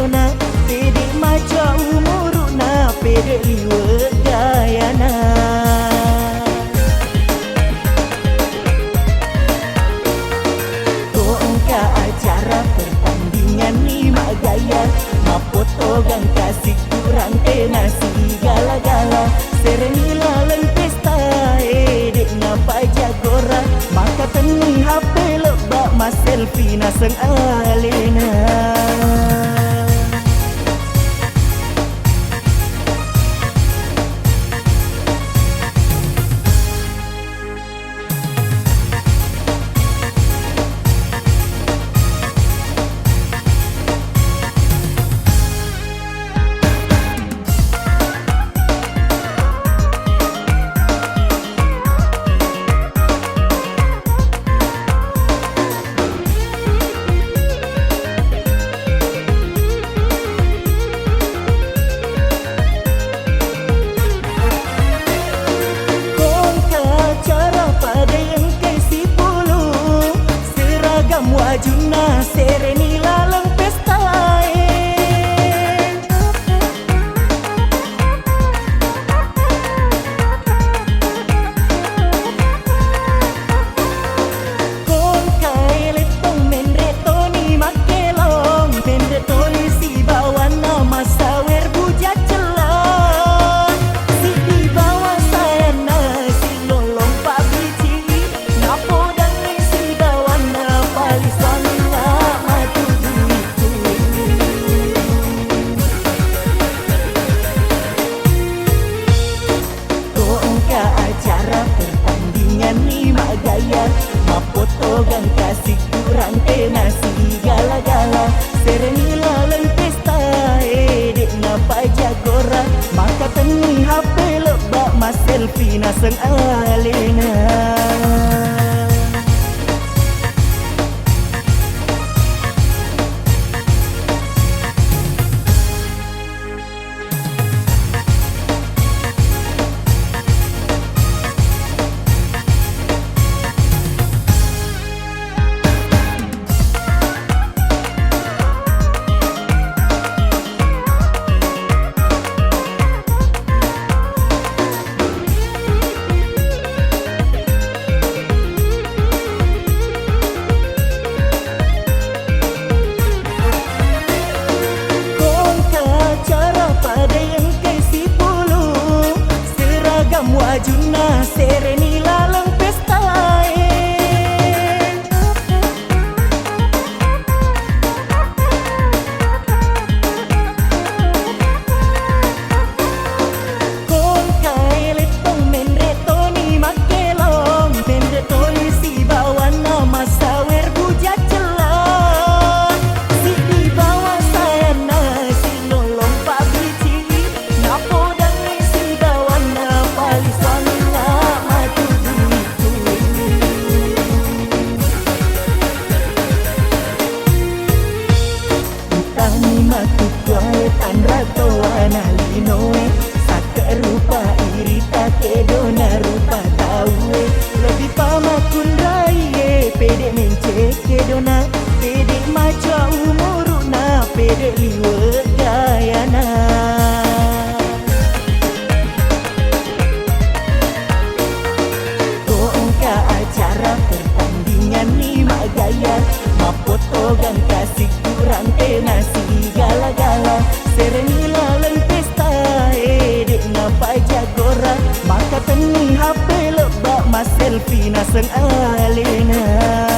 kedona pede maca umuruna pede liwe gayana. Kongka acara pertandingan lima gaya mapoto gang kasih kurang nasi gala-gala serenila leng pesta dek ngapa jagora maka teni HP lebak mas selfie naseng alena. Wajuna sereni laleng pesta Kong kai letong menreto ni makelong menreto ni si bawan nama sawer bujat celon si di bawah saya nasi lolong pabici napo dan si bawan palis acara pertandingan lima gaya mapoto gang kasih kurang nasi gala-gala serenila leng pesta dek ngapa jagora maka teni HP lebak mas selfie naseng alena. Wajuna sereni laleng pesta Kong kai letong menreto ni makelong menreto ni si bawan nama sawer bujat celon si di bawah saya nasi lolong pabici napo dan si bawan palis Tanrato analinoe saka rupa irita kedona rupa taue lebih pamakun raie pede mencek kedona pede maca umuruna pede liwe gayana. Kongka acara pertandingan lima gaya mapoto gang kasih kurang nasi gala-gala serenila leng pesta dek ngapa jagora maka teni HP lebak mas selfie naseng alena.